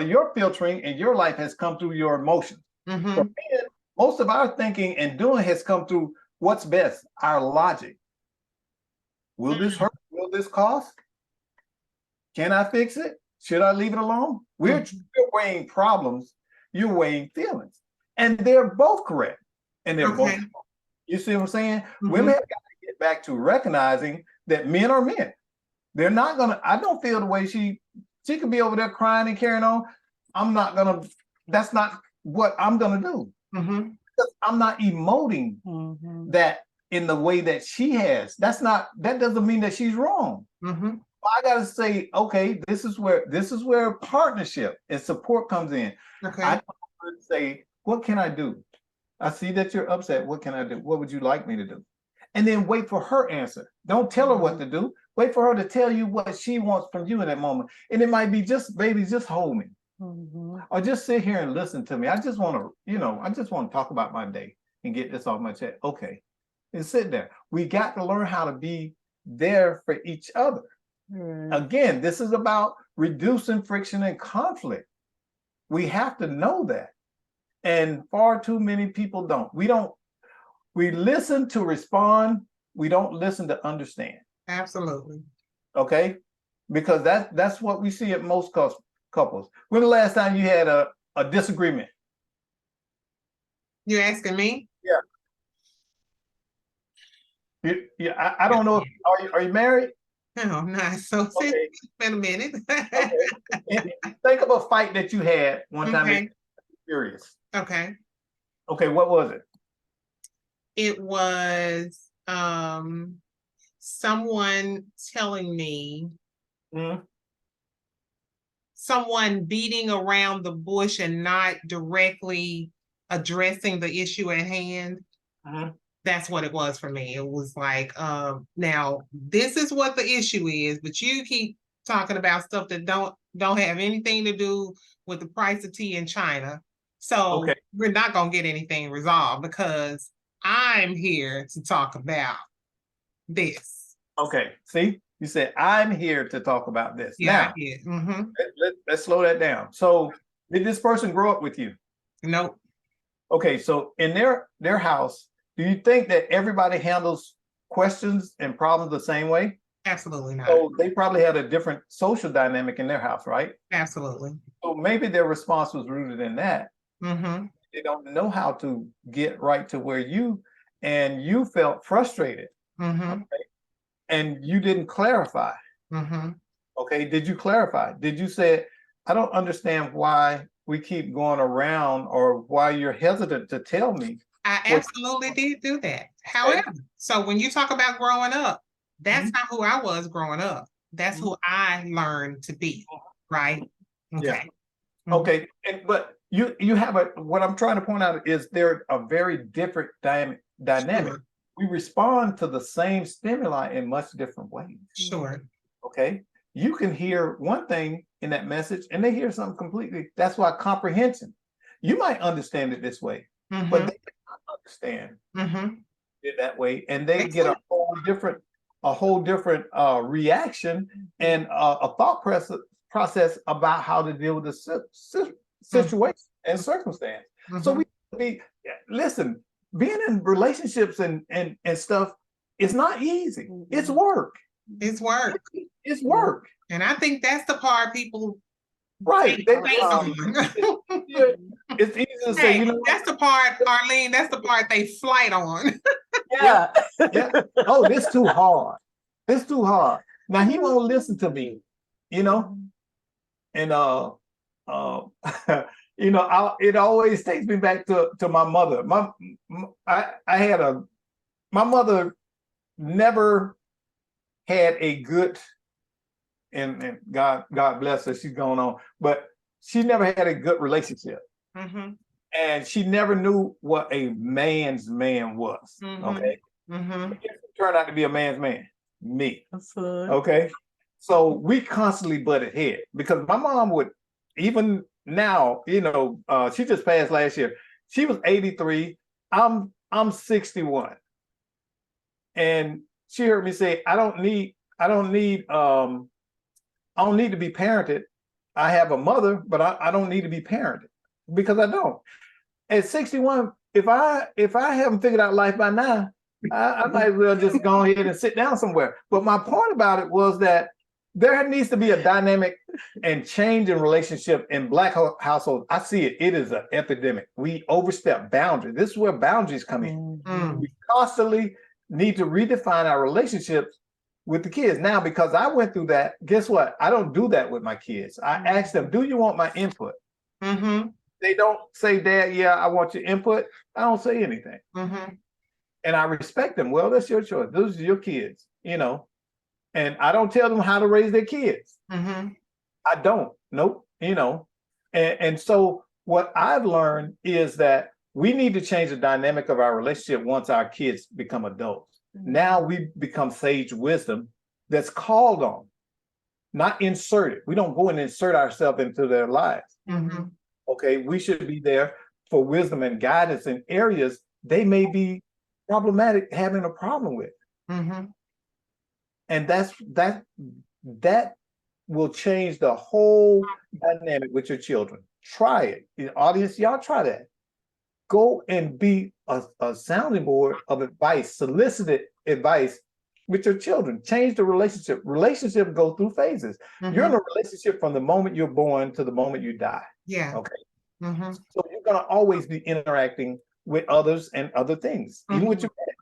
your filtering in your life has come through your emotions. Mm-hmm. For men, most of our thinking and doing has come through what's best, our logic. Will this hurt? Will this cost? Can I fix it? Should I leave it alone? We're weighing problems, you're weighing feelings. And they're both correct. And they're both, you see what I'm saying? Women have got to get back to recognizing that men are men. They're not gonna, I don't feel the way she could be over there crying and carrying on. That's not what I'm gonna do. Because I'm not emoting that in the way that she has. That doesn't mean that she's wrong. I gotta say, okay, this is where partnership and support comes in. I say, what can I do? I see that you're upset. What can I do? What would you like me to do? And then wait for her answer. Don't tell her what to do. Wait for her to tell you what she wants from you in that moment. And it might be just, baby, just hold me. Or just sit here and listen to me. I just want to talk about my day and get this off my chest. Okay. And sit there. We got to learn how to be there for each other. Again, this is about reducing friction and conflict. We have to know that. And far too many people don't. We listen to respond. We don't listen to understand. Absolutely. Okay? Because that's what we see at most couples. When the last time you had a disagreement? You asking me? Yeah. I don't know. Are you married? Oh, nice. So Okay. it's been a minute. Okay. Think of a fight that you had one time. Okay. Curious. Okay. Okay, what was it? It was someone telling me, someone beating around the bush and not directly addressing the issue at hand. That's what it was for me. It was like, now this is what the issue is, but you keep talking about stuff that don't have anything to do with the price of tea in China. So we're not gonna get anything resolved because I'm here to talk about this. Okay, see, you said I'm here to talk about this. Yeah, now let's slow that down. So did this person grow up with you? Nope. Okay, so in their house, do you think that everybody handles questions and problems the same way? Absolutely not. So they probably had a different social dynamic in their house, right? Absolutely. So maybe their response was rooted in that. They don't know how to get right to where you felt frustrated. Okay? And you didn't clarify. Okay, did you clarify? Did you say, I don't understand why we keep going around, or why you're hesitant to tell me? I absolutely did do that. However, so when you talk about growing up, that's not who I was growing up. That's who I learned to be, right? Okay. Okay, but you have what I'm trying to point out is they're a very different dynamic. Sure. We respond to the same stimuli in much different ways. Sure. Okay, you can hear one thing in that message and they hear something completely. That's why comprehension. You might understand it this way, but they cannot understand it that way, and they get a whole different reaction and a thought process about how to deal with the situation and circumstance. So listen, being in relationships and stuff, it's not easy. It's work. It's work. It's work. And I think that's the part people it's easy to say, that's the part, Arlene, that's the part they flight on. Yeah. Oh, this too hard. This too hard. Now he won't listen to me, and it always takes me back to my mother. My mother never had a good and God bless her, she's going on, but she never had a good relationship. Mm-hmm. And she never knew what a man's man was. Mm-hmm. Okay. Mm-hmm. But guess who turned out to be a man's man? Me. That's good. Okay. So we constantly butted head because my mom would, even now, she just passed last year. She was 83. I'm 61. And she heard me say, I don't need to be parented. I have a mother, but I don't need to be parented because I don't. At 61, if I haven't figured out life by now, I might as well just go ahead and sit down somewhere. But my point about it was that there needs to be a dynamic and change in relationship in Black households. I see it. It is an epidemic. We overstep boundaries. This is where boundaries come in. Mm. We constantly need to redefine our relationships with the kids. Now, because I went through that, guess what? I don't do that with my kids. I ask them, do you want my input? Mm-hmm. They don't say, Dad, yeah, I want your input. I don't say anything. Mm-hmm. And I respect them. Well, that's your choice. Those are your kids, and I don't tell them how to raise their kids. Mm-hmm. I don't. Nope. And so what I've learned is that we need to change the dynamic of our relationship once our kids become adults. Mm-hmm. Now we become sage wisdom that's called on, not inserted. We don't go and insert ourselves into their lives. Mm-hmm. Okay, we should be there for wisdom and guidance in areas they may be problematic, having a problem with. Mm-hmm. And that will change the whole dynamic with your children. Try it. The audience, y'all try that. Go and be a sounding board of advice, solicited advice with your children. Change the relationship. Relationships go through phases. Mm-hmm. You're in a relationship from the moment you're born to the moment you die. Yeah. Okay. Mm-hmm. So you're going to always be interacting with others and other things, mm-hmm. even with your pet.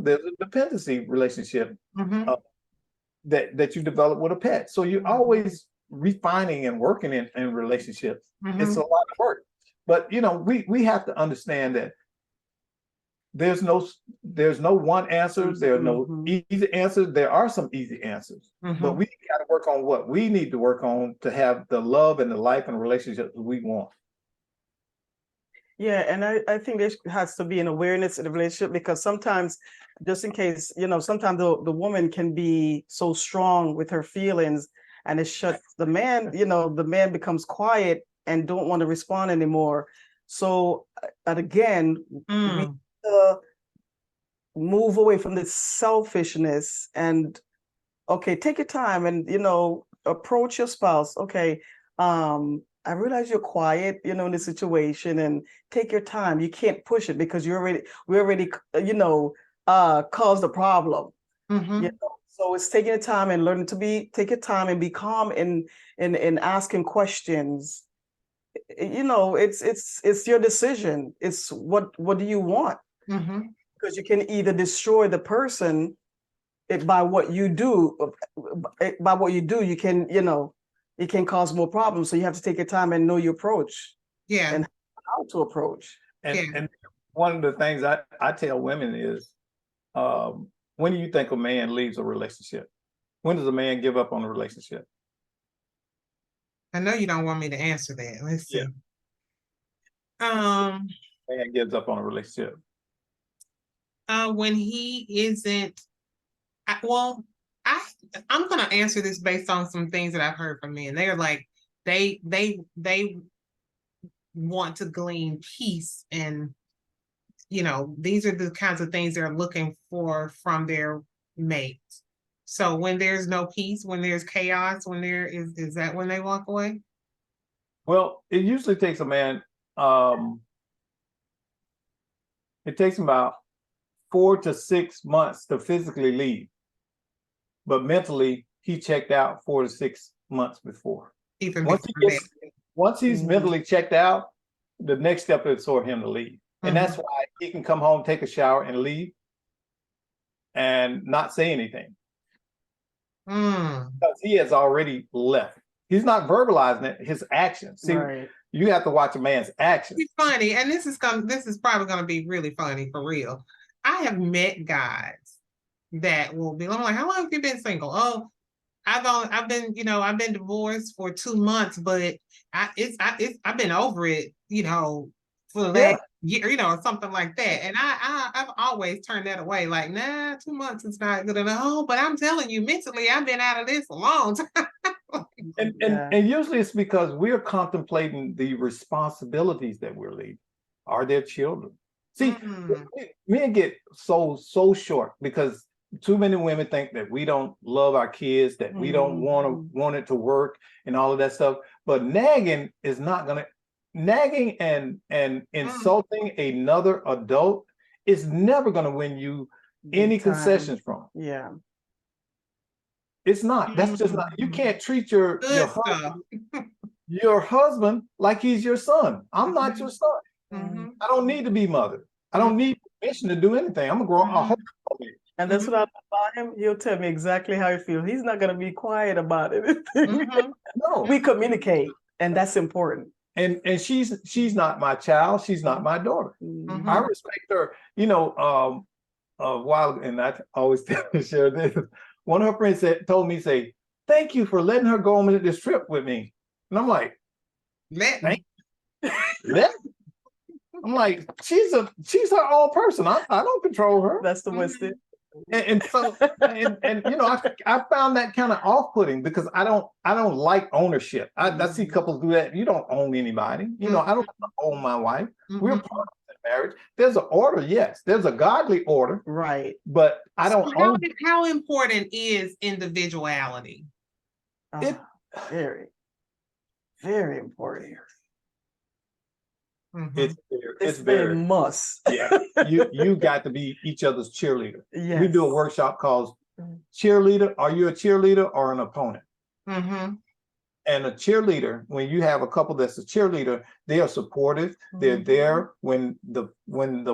There's a dependency relationship mm-hmm. that you develop with a pet. So you're always refining and working in relationships. Mm-hmm. It's a lot of work. But we have to understand that there's no one answer. There are no easy answers. There are some easy answers, but we got to work on what we need to work on to have the love and the life and relationships we want. Yeah, and I think there has to be an awareness in the relationship, because sometimes, just in case, sometimes the woman can be so strong with her feelings, and it shuts the man, the man becomes quiet and don't want to respond anymore. So, and again, we move away from this selfishness and, okay, take your time and, approach your spouse. Okay, I realize you're quiet, in the situation, and take your time. You can't push it because we already, caused the problem. Mm-hmm. So it's taking the time and learning to take your time and be calm in asking questions. It's your decision. It's what do you want? Mm-hmm. Because you can either destroy the person by what you do. By what you do, you can, it can cause more problems. So you have to take your time and know your approach. Yeah. And how to approach. And one of the things I tell women is, when do you think a man leaves a relationship? When does a man give up on a relationship? I know you don't want me to answer that. Let's see. Man gives up on a relationship. When he isn't, I'm gonna answer this based on some things that I've heard from men. They're like, they want to glean peace, and these are the kinds of things they're looking for from their mate. So when there's no peace, when there's chaos, when there is that when they walk away? Well, it usually takes a man, it takes him about 4 to 6 months to physically leave. But mentally, he checked out 4 to 6 months before. Once he's mentally checked out, the next step is for him to leave. And that's why he can come home, take a shower, and leave and not say anything. Because he has already left. He's not verbalizing it, his actions. See, you have to watch a man's actions. It's funny, and this is probably gonna be really funny for real. I have met guys that will be, I'm like, how long have you been single? Oh, I've been, I've been divorced for 2 months, but I've been over it, for the Yeah. last year, or something like that. And I've always turned that away. Like, nah, 2 months is not good enough. Oh, but I'm telling you, mentally, I've been out of this a long time. And usually it's because we're contemplating the responsibilities that we're leaving. Are there children? See, Mm. men get so short because too many women think that we don't love our kids, that we don't want it to work and all of that stuff. But nagging is not gonna nagging and insulting another adult is never gonna win you any concessions from. Yeah. It's not. That's just not. You can't treat your Good stuff. your husband like he's your son. I'm not your son. Mhm. I don't need to be mothered. I don't need permission to do anything. I'm a grown. And that's what I love about him. He'll tell me exactly how he feels. He's not gonna be quiet about it. No, We communicate, and that's important. and she's not my child. She's not my daughter. I respect her. A while, and I always share this. One of her friends told me, say, "Thank you for letting her go on this trip with me." And I'm like, Let let? I'm like, she's her own person. I don't control her. That's the Western. And so I found that kind of off-putting because I don't like ownership. I see couples do that. You don't own anybody. I don't own my wife. We're part of the marriage. There's an order, yes. There's a godly order, Right. but I don't own it. How important is individuality? Very, very important. It's very must. Yeah, you got to be each other's cheerleader. Yes. We do a workshop called cheerleader. Are you a cheerleader or an opponent? Mm-hmm. And a cheerleader, when you have a couple that's a cheerleader, they are supportive. They're there when the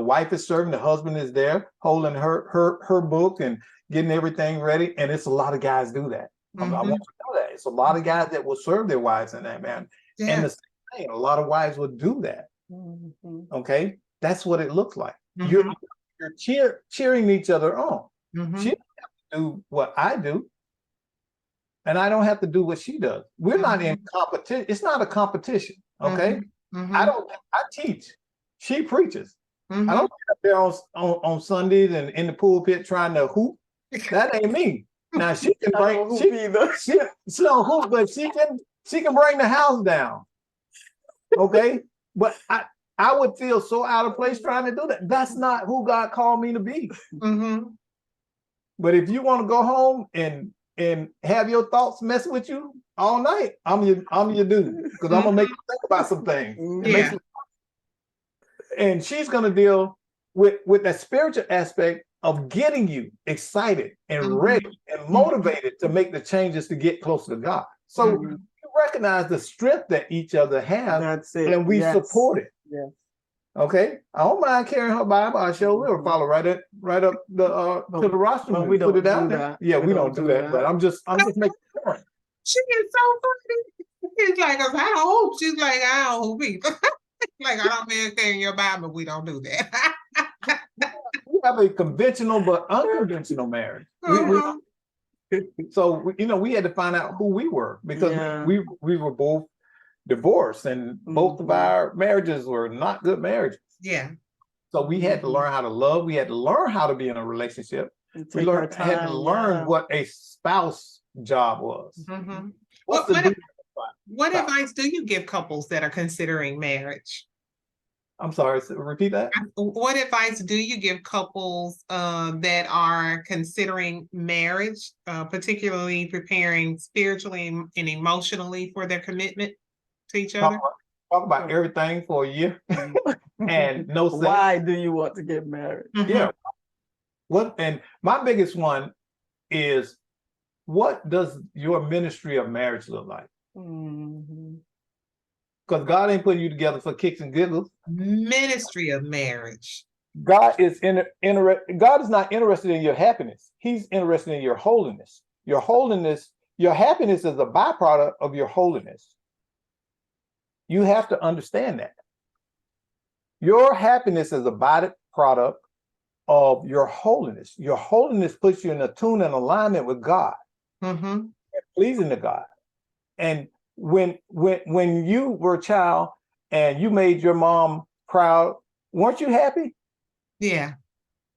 wife is serving, the husband is there holding her book and getting everything ready. And it's a lot of guys do that. I want you to know that. It's a lot of guys that will serve their wives in that manner. Yeah. And the same thing, a lot of wives would do that. Okay, that's what it looks like. You're cheering each other on. She doesn't have to do what I do, and I don't have to do what she does. We're not in competition. It's not a competition. Okay, I teach. She preaches. I don't get up there on Sundays and in the pulpit trying to hoop. That ain't me. Now she can bring she don't hoop, but she can bring the house down. Okay. But I would feel so out of place trying to do that. That's not who God called me to be. But if you want to go home and have your thoughts mess with you all night, I'm your dude, because I'm gonna make you think about some things. Yeah. And she's gonna deal with that spiritual aspect of getting you excited and ready and motivated to make the changes to get closer to God. So you recognize the strength that each other has. That's it. And we support it. Yes. Okay. I don't mind carrying her Bible. I sure will follow right up to the rostrum. But we put it don't down do there. that. Yeah, we don't do that. But I'm just making sure. She is so funny. She's like, I don't hope. She's like, I don't hope either. Like, I don't mean carrying your Bible. We don't do that. We have a conventional but unconventional marriage. So we had to find out who we were, because we were both divorced, and both of our marriages were not good marriages. Yeah. So we had to learn how to love. We had to learn how to be in a relationship. We had to learn what a spouse job was. What advice do you give couples that are considering marriage? I'm sorry, repeat that. What advice do you give couples that are considering marriage, particularly preparing spiritually and emotionally for their commitment to each other? Talk about everything for a year and no sex. Why do you want to get married? Yeah. And my biggest one is, what does your ministry of marriage look like? Because God ain't putting you together for kicks and giggles. Ministry of marriage. God is God is not interested in your happiness. He's interested in your holiness. Your holiness, your happiness is a byproduct of your holiness. You have to understand that. Your happiness is a byproduct of your holiness. Your holiness puts you in a tune and alignment with God. And pleasing to God. And when you were a child and you made your mom proud, weren't you happy? Yeah.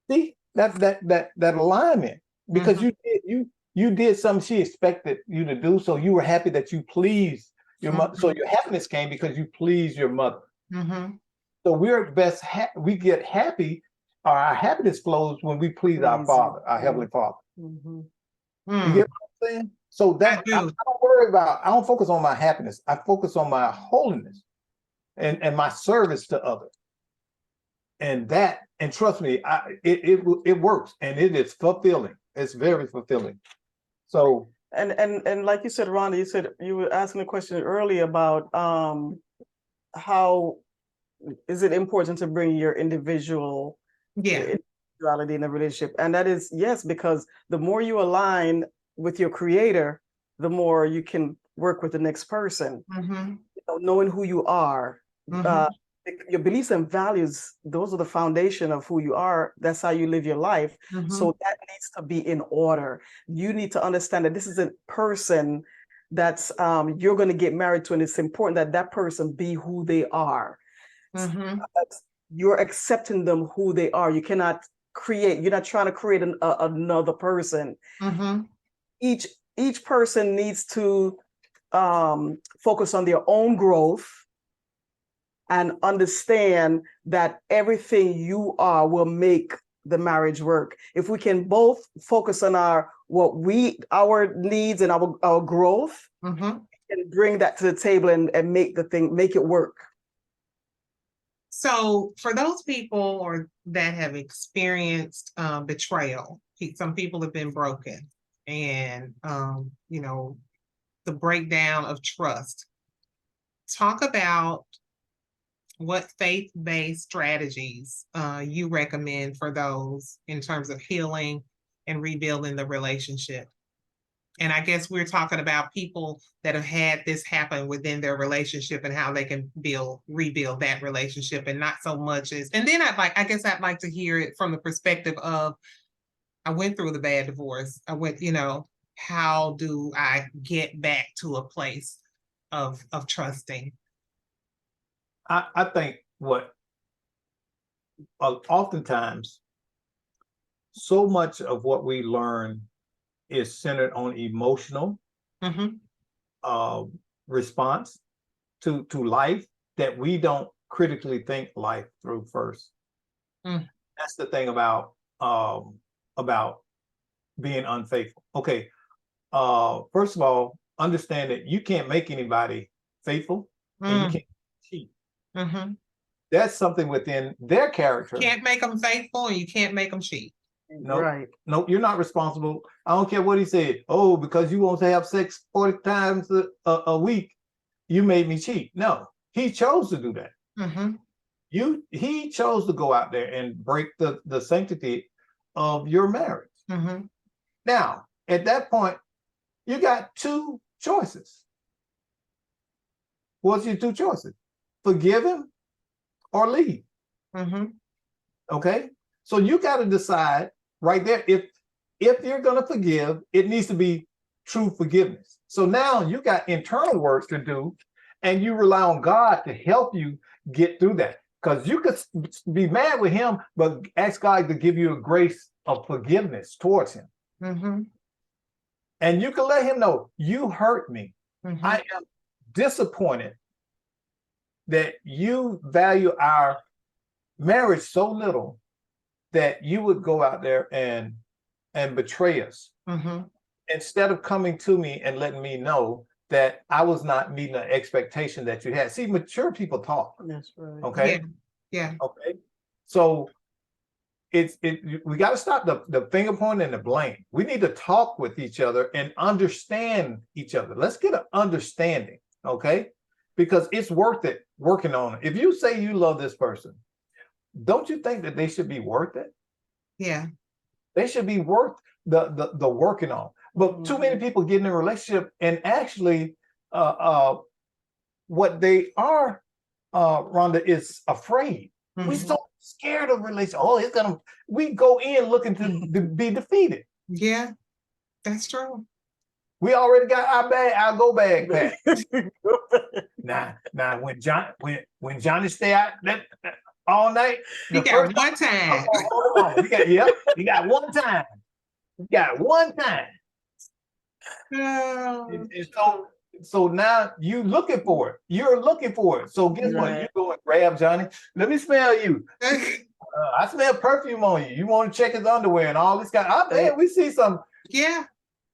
See, that alignment, because you did something she expected you to do, so you were happy that you pleased your mother. So your happiness came because you pleased your mother. Mm-hmm. So we're best we get happy, or our happiness flows when we please our Father, our Heavenly Father. Mm-hmm. You get what I'm saying? So I I do. don't worry about, I don't focus on my happiness. I focus on my holiness and my service to others. And trust me, it works, and it is fulfilling. It's very fulfilling. So And like you said, Rhonda, you said you were asking a question earlier about how is it important to bring your individuality in a relationship? And that is yes, because the more you align with your creator, the more you can work with the next person. Mm-hmm. Knowing who you are, Mm-hmm. your beliefs and values, those are the foundation of who you are. That's how you live your life. Mm-hmm. So that needs to be in order. You need to understand that this is a person that's you're going to get married to, and it's important that that person be who they are. Mm-hmm. You're accepting them who they are. You cannot you're not trying to create another person. Mm-hmm. Each person needs to focus on their own growth and understand that everything you are will make the marriage work. If we can both focus on our needs and our growth, and bring that to the table and make it work. So for those people that have experienced betrayal, some people have been broken, and the breakdown of trust. Talk about what faith-based strategies you recommend for those in terms of healing and rebuilding the relationship. And I guess we're talking about people that have had this happen within their relationship and how they can rebuild that relationship, and not so much as, and then I guess I'd like to hear it from the perspective of, I went through the bad divorce. How do I get back to a place of trusting? I think oftentimes so much of what we learn is centered on emotional response to life, that we don't critically think life through first. That's the thing about being unfaithful. Okay, first of all, understand that you can't make anybody faithful, and you can't cheat. That's something within their character. You can't make them faithful, and you can't make them cheat. No, right. No, you're not responsible. I don't care what he said. Oh, because you want to have sex 40 times a week, you made me cheat. No, he chose to do that. He chose to go out there and break the sanctity of your marriage. Now, at that point, you got two choices. What's your two choices? Forgive him or leave. Okay, so you got to decide right there. If you're going to forgive, it needs to be true forgiveness. So now you got internal work to do, and you rely on God to help you get through that. Because you could be mad with him, but ask God to give you a grace of forgiveness towards him. And you can let him know, you hurt me. I am disappointed that you value our marriage so little that you would go out there and betray us, instead of coming to me and letting me know that I was not meeting the expectation that you had. See, mature people talk. That's right. Okay. Yeah. Okay. So we got to stop the finger pointing and the blame. We need to talk with each other and understand each other. Let's get an understanding. Okay. Because it's worth it working on it. If you say you love this person, don't you think that they should be worth it? Yeah. They should be worth the working on. But too many people get in a relationship and actually what they are, Rhonda, is afraid. We so scared of relationship. Oh, we go in looking to be defeated. Yeah, that's true. We already got our go bag packed. Now when Johnny stay out that all night, You got one time. hold on. You got one time. You got one time. Oh, And so now you looking for it. You're looking for it. So guess what? You go and grab Johnny. Let me smell you. I smell perfume on you. You want to check his underwear and all this kind of. Man, we see some. yeah.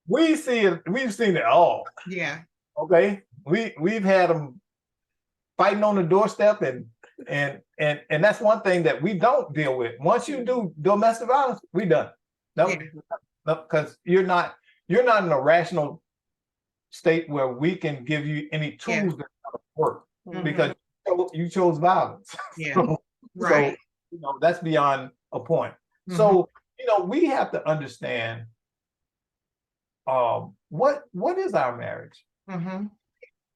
We see it. We've seen it all. Yeah. Okay. We've had them fighting on the doorstep, and that's one thing that we don't deal with. Once you do domestic violence, we done. No, because you're not in a rational state where we can give you any tools that work because you chose violence. Yeah. So that's beyond a point. So we have to understand what is our marriage.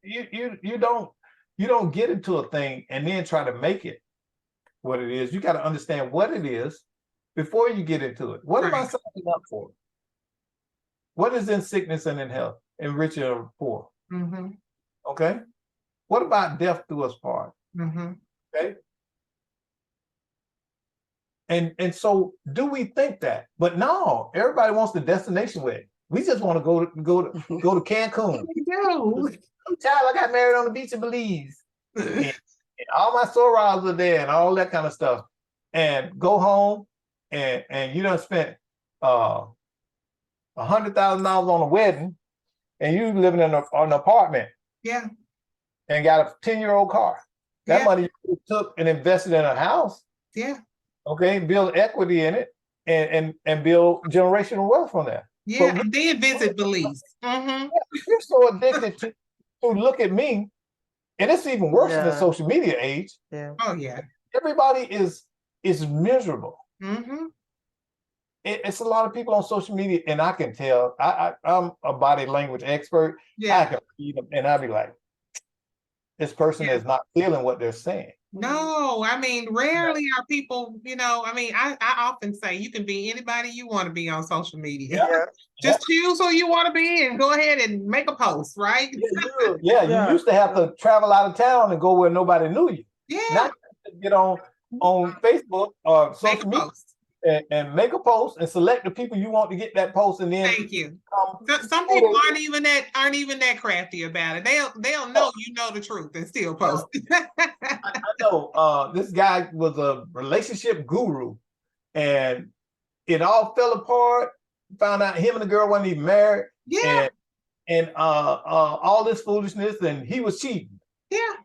You don't get into a thing and then try to make it what it is. You got to understand what it is before you get into it. What am I signing up for? What is in sickness and in health, in rich or poor? Okay. What about death do us part? Okay. And so do we think that? But no, everybody wants the destination wedding. We just want to go to Cancun. Child, I got married on the beach in Belize. and all my sorors are there and all that kind of stuff. And go home and you done spent $100,000 on a wedding and you living in an apartment. Yeah. And got a 10-year-old car. That money you took and invested in a house. Yeah. Okay, build equity in it and build generational wealth from that. Yeah, and then visit Belize. You're so addicted to look at me, and it's even worse in the social media age. Yeah. Oh yeah. Everybody is miserable. It's a lot of people on social media, and I can tell. I'm a body language expert. Yeah. I can read them, and I'll be like, this person is not feeling what they're saying. No, I mean, rarely are people, I mean, I often say you can be anybody you want to be on social media. Just choose who you want to be and go ahead and make a post, right? You used to have to travel out of town and go where nobody knew you. Now you get on Facebook or social media and make a post and select the people you want to get that post, and then thank you. Some people aren't even that crafty about it. They'll know you know the truth and still post. I know this guy was a relationship guru, and it all fell apart. Found out him and the girl wasn't even married. Yeah. And all this foolishness, and he was cheating. Yeah.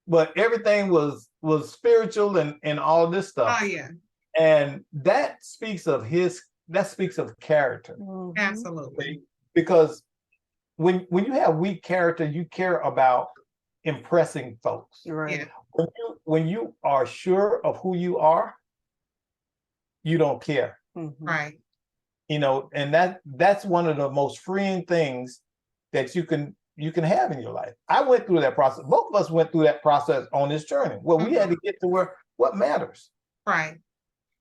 But everything was spiritual and all this stuff. Oh yeah. And that speaks of character. Absolutely. Because when you have weak character, you care about impressing folks. Right. When you are sure of who you are, you don't care. Right. And that's one of the most freeing things that you can have in your life. I went through that process. Both of us went through that process on this journey where we had to get to where what matters. Right.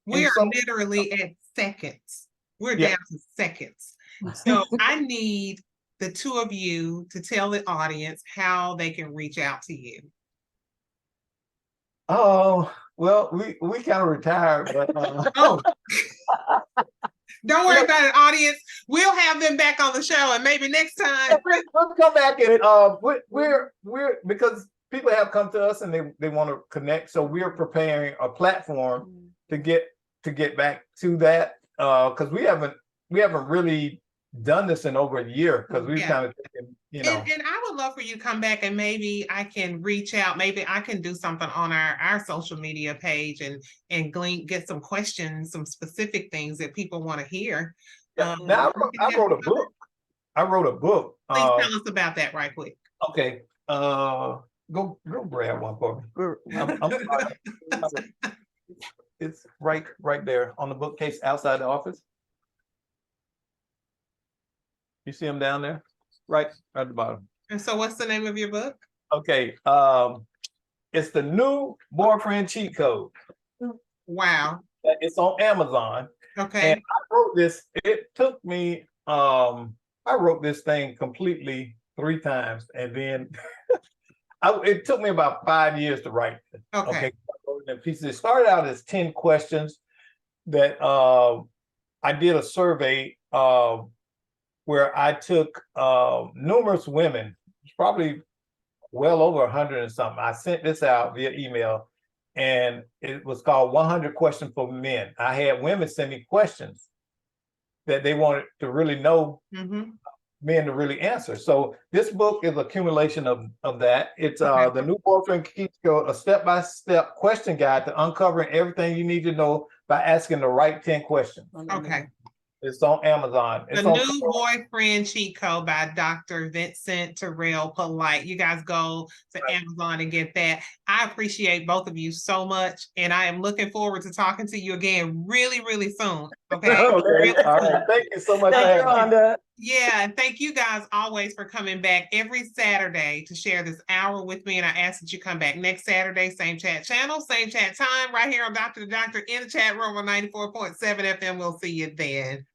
We are literally at seconds. We're down to seconds. So I need the two of you to tell the audience how they can reach out to you. Oh, well, we kind of retired, but don't worry about it, audience. We'll have them back on the show, and maybe next time we'll come back and we're because people have come to us and they want to connect, so we're preparing a platform to get back to that because we haven't really done this in over a year because we've kind of taken, And I would love for you to come back and maybe I can reach out. Maybe I can do something on our social media page and get some questions, some specific things that people want to hear. Now I wrote a book. Please tell us about that right quick. Okay. Go grab one for me. I'm sorry. It's right there on the bookcase outside the office. You see them down there? Right at the bottom. And so what's the name of your book? Okay. It's the New Boyfriend Cheat Code. Wow. It's on Amazon. Okay. And I wrote this. It took me I wrote this thing completely 3 times, and then it took me about 5 years to write it. Okay. I wrote it in pieces. It started out as 10 questions that I did a survey where I took numerous women, probably well over 100 and something. I sent this out via email, and it was called 100 Questions for Men. I had women send me questions that they wanted to really know, men to really answer. So this book is accumulation of that. It's the New Boyfriend Keeps Score, a step-by-step question guide to uncovering everything you need to know by asking the right 10 questions. Okay. It's on Amazon. It's The on New Boyfriend Cheat Code by Dr. Vincent Terrell Polite. You guys go to Amazon and get that. I appreciate both of you so much, and I am looking forward to talking to you again really, really soon. Okay. Really All soon. right. Thank you so much. Thank you, Rhonda. Yeah, and thank you guys always for coming back every Saturday to share this hour with me. And I ask that you come back next Saturday, same chat channel, same chat time, right here on Dr. in the Chat Room on 94.7 FM. We'll see you then.